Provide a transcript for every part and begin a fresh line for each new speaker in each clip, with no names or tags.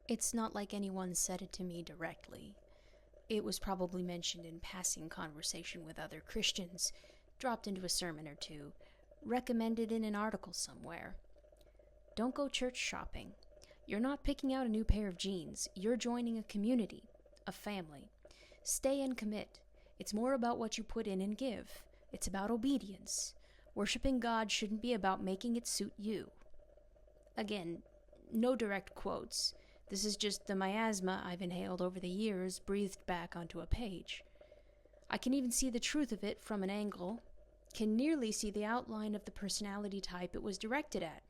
It's not like anyone said it to me directly. It was probably mentioned in passing conversation with other Christians, dropped into a sermon or two, recommended in an article somewhere. Don't go church shopping. You're not picking out a new pair of jeans. You're joining a community, a family. Stay and commit. It's more about what you put in and give. It's about obedience. Worshipping God shouldn't be about making it suit you. Again, no direct quotes. This is just the miasma I've inhaled over the years, breathed back onto a page. I can even see the truth of it from an angle, can nearly see the outline of the personality type it was directed at.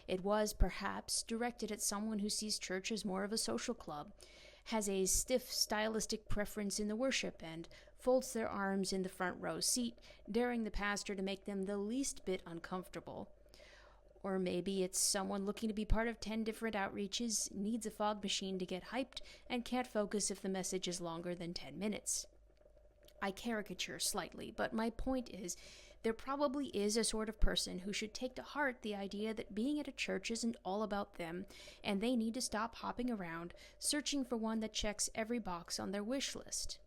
It was, perhaps, directed at someone who sees church as more of a social club, has a stiff stylistic preference in the worship, and folds their arms in the front row seat, daring the pastor to make them the least bit uncomfortable. Or maybe it's someone looking to be part of 10 different outreaches, needs a fog machine to get hyped, and can't focus if the message is longer than 10 minutes. I caricature slightly, but my point is, there probably is a sort of person who should take to heart the idea that being at a church isn't all about them, and they need to stop hopping around, searching for one that checks every box on their wish list.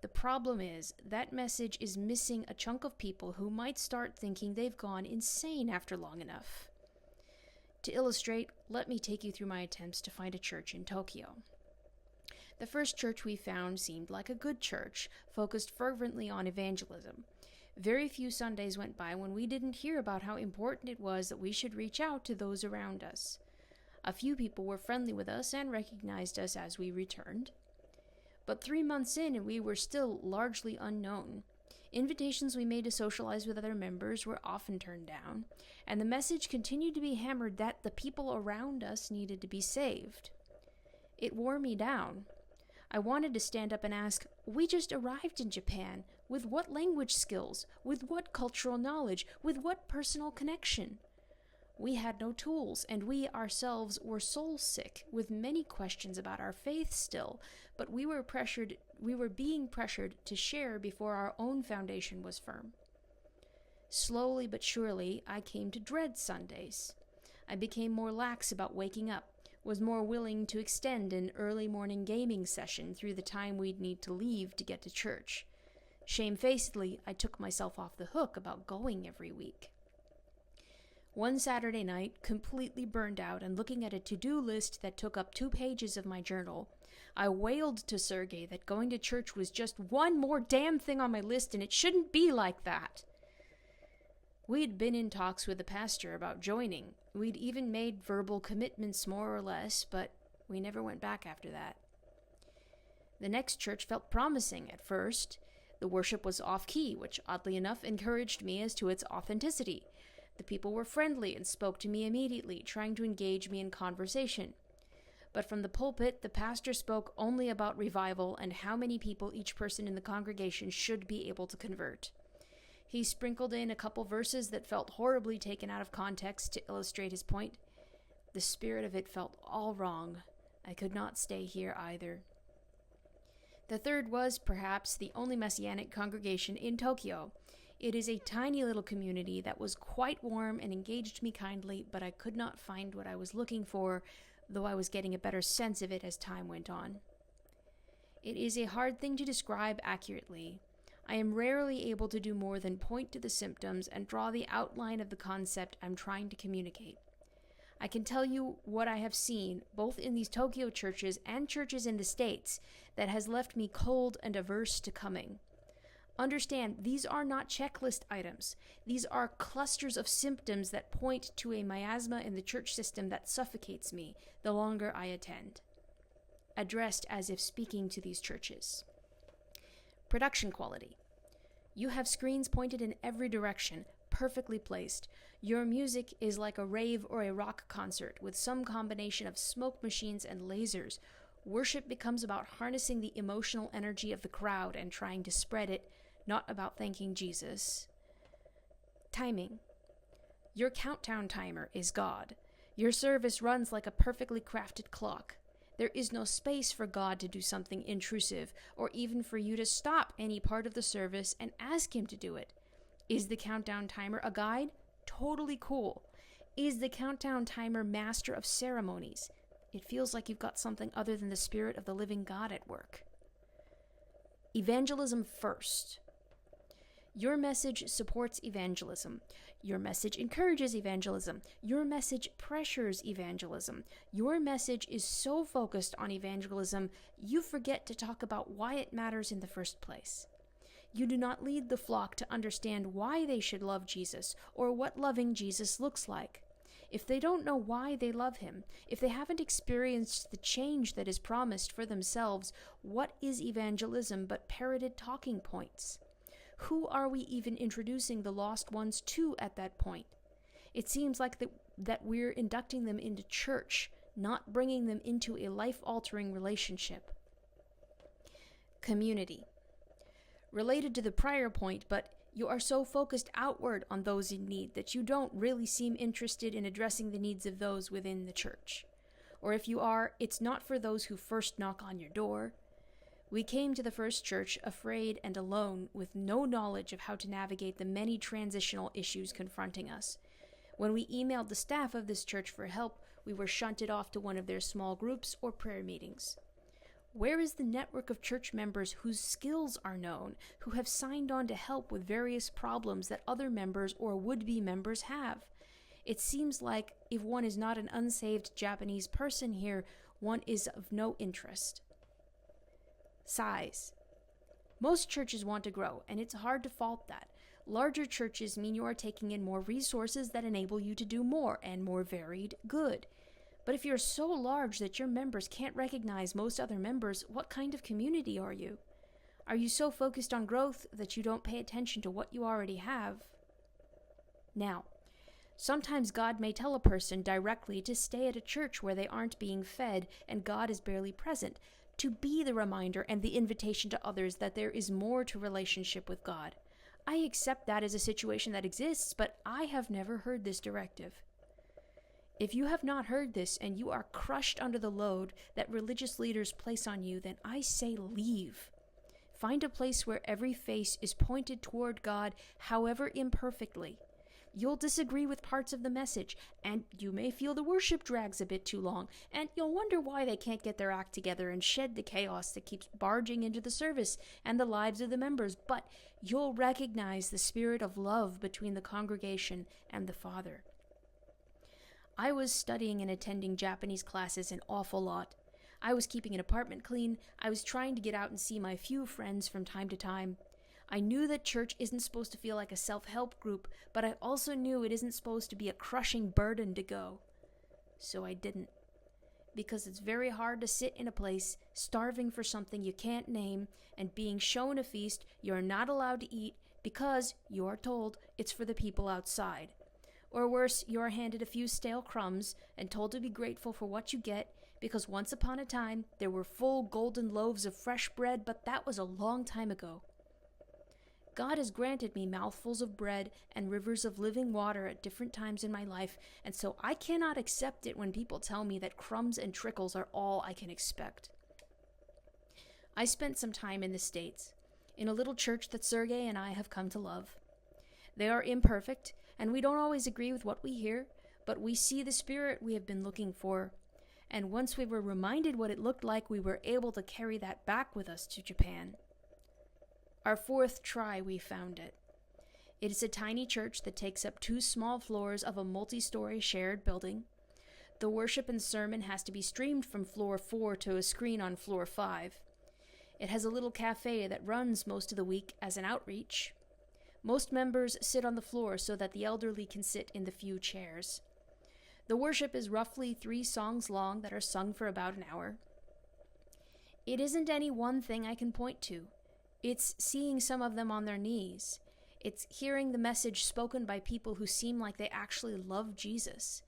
The problem is, that message is missing a chunk of people who might start thinking they've gone insane after long enough. To illustrate, let me take you through my attempts to find a church in Tokyo. The first church we found seemed like a good church, focused fervently on evangelism. Very few Sundays went by when we didn't hear about how important it was that we should reach out to those around us. A few people were friendly with us and recognized us as we returned. But 3 months in, and we were still largely unknown. Invitations we made to socialize with other members were often turned down, and the message continued to be hammered that the people around us needed to be saved. It wore me down. I wanted to stand up and ask, we just arrived in Japan. With what language skills? With what cultural knowledge? With what personal connection? We had no tools, and we ourselves were soul-sick, with many questions about our faith still, but we were being pressured to share before our own foundation was firm. Slowly but surely, I came to dread Sundays. I became more lax about waking up, was more willing to extend an early morning gaming session through the time we'd need to leave to get to church. Shamefacedly, I took myself off the hook about going every week. One Saturday night, completely burned out and looking at a to-do list that took up 2 pages of my journal, I wailed to Sergey that going to church was just one more damn thing on my list and it shouldn't be like that. We'd been in talks with the pastor about joining. We'd even made verbal commitments more or less, but we never went back after that. The next church felt promising at first. The worship was off-key, which oddly enough encouraged me as to its authenticity. The people were friendly and spoke to me immediately, trying to engage me in conversation. But from the pulpit, the pastor spoke only about revival and how many people each person in the congregation should be able to convert. He sprinkled in a couple verses that felt horribly taken out of context to illustrate his point. The spirit of it felt all wrong. I could not stay here either. The third was, perhaps, the only Messianic congregation in Tokyo. It is a tiny little community that was quite warm and engaged me kindly, but I could not find what I was looking for, though I was getting a better sense of it as time went on. It is a hard thing to describe accurately. I am rarely able to do more than point to the symptoms and draw the outline of the concept I'm trying to communicate. I can tell you what I have seen, both in these Tokyo churches and churches in the States, that has left me cold and averse to coming. Understand, these are not checklist items. These are clusters of symptoms that point to a miasma in the church system that suffocates me the longer I attend. Addressed as if speaking to these churches. Production quality. You have screens pointed in every direction, perfectly placed. Your music is like a rave or a rock concert with some combination of smoke machines and lasers. Worship becomes about harnessing the emotional energy of the crowd and trying to spread it, not about thanking Jesus. Timing. Your countdown timer is God. Your service runs like a perfectly crafted clock. There is no space for God to do something intrusive, or even for you to stop any part of the service and ask Him to do it. Is the countdown timer a guide? Totally cool. Is the countdown timer master of ceremonies? It feels like you've got something other than the Spirit of the living God at work. Evangelism first. Your message supports evangelism. Your message encourages evangelism. Your message pressures evangelism. Your message is so focused on evangelism, you forget to talk about why it matters in the first place. You do not lead the flock to understand why they should love Jesus or what loving Jesus looks like. If they don't know why they love him, if they haven't experienced the change that is promised for themselves, what is evangelism but parroted talking points? Who are we even introducing the lost ones to at that point? It seems like that we're inducting them into church, not bringing them into a life-altering relationship. Community. Related to the prior point, but you are so focused outward on those in need that you don't really seem interested in addressing the needs of those within the church. Or if you are, it's not for those who first knock on your door. We came to the first church afraid and alone, with no knowledge of how to navigate the many transitional issues confronting us. When we emailed the staff of this church for help, we were shunted off to one of their small groups or prayer meetings. Where is the network of church members whose skills are known, who have signed on to help with various problems that other members or would-be members have? It seems like if one is not an unsaved Japanese person here, one is of no interest. Size. Most churches want to grow, and it's hard to fault that. Larger churches mean you are taking in more resources that enable you to do more and more varied good. But if you're so large that your members can't recognize most other members, what kind of community are you? Are you so focused on growth that you don't pay attention to what you already have? Now, sometimes God may tell a person directly to stay at a church where they aren't being fed and God is barely present, to be the reminder and the invitation to others that there is more to relationship with God. I accept that as a situation that exists, but I have never heard this directive. If you have not heard this and you are crushed under the load that religious leaders place on you, then I say leave. Find a place where every face is pointed toward God, however imperfectly. You'll disagree with parts of the message, and you may feel the worship drags a bit too long, and you'll wonder why they can't get their act together and shed the chaos that keeps barging into the service and the lives of the members, but you'll recognize the spirit of love between the congregation and the Father. I was studying and attending Japanese classes an awful lot. I was keeping an apartment clean. I was trying to get out and see my few friends from time to time. I knew that church isn't supposed to feel like a self-help group, but I also knew it isn't supposed to be a crushing burden to go. So I didn't. Because it's very hard to sit in a place, starving for something you can't name, and being shown a feast you're not allowed to eat because you are told it's for the people outside. Or worse, you are handed a few stale crumbs and told to be grateful for what you get, because once upon a time there were full golden loaves of fresh bread, but that was a long time ago. God has granted me mouthfuls of bread and rivers of living water at different times in my life, and so I cannot accept it when people tell me that crumbs and trickles are all I can expect. I spent some time in the States, in a little church that Sergei and I have come to love. They are imperfect, and we don't always agree with what we hear, but we see the spirit we have been looking for. And once we were reminded what it looked like, we were able to carry that back with us to Japan. Our fourth try, we found it. It is a tiny church that takes up 2 small floors of a multi-story shared building. The worship and sermon has to be streamed from floor 4 to a screen on floor 5. It has a little cafe that runs most of the week as an outreach. Most members sit on the floor so that the elderly can sit in the few chairs. The worship is roughly 3 songs long that are sung for about an hour. It isn't any one thing I can point to. It's seeing some of them on their knees. It's hearing the message spoken by people who seem like they actually love Jesus.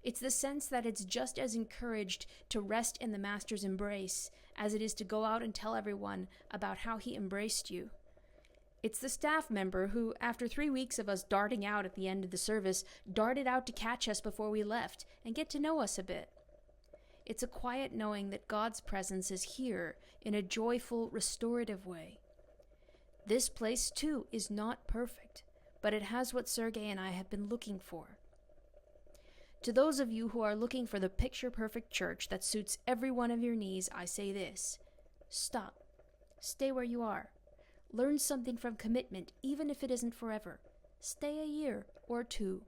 It's the sense that it's just as encouraged to rest in the Master's embrace as it is to go out and tell everyone about how he embraced you. It's the staff member who, after 3 weeks of us darting out at the end of the service, darted out to catch us before we left and get to know us a bit. It's a quiet knowing that God's presence is here in a joyful, restorative way. This place, too, is not perfect, but it has what Sergei and I have been looking for. To those of you who are looking for the picture-perfect church that suits every one of your needs, I say this: stop. Stay where you are. Learn something from commitment, even if it isn't forever. Stay a year or two.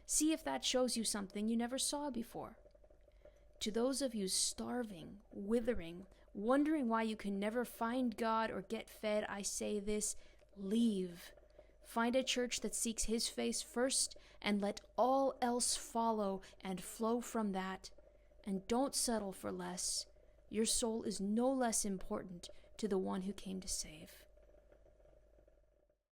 See if that shows you something you never saw before. To those of you starving, withering, wondering why you can never find God or get fed, I say this: leave. Find a church that seeks His face first, and let all else follow and flow from that. And don't settle for less. Your soul is no less important to the one who came to save.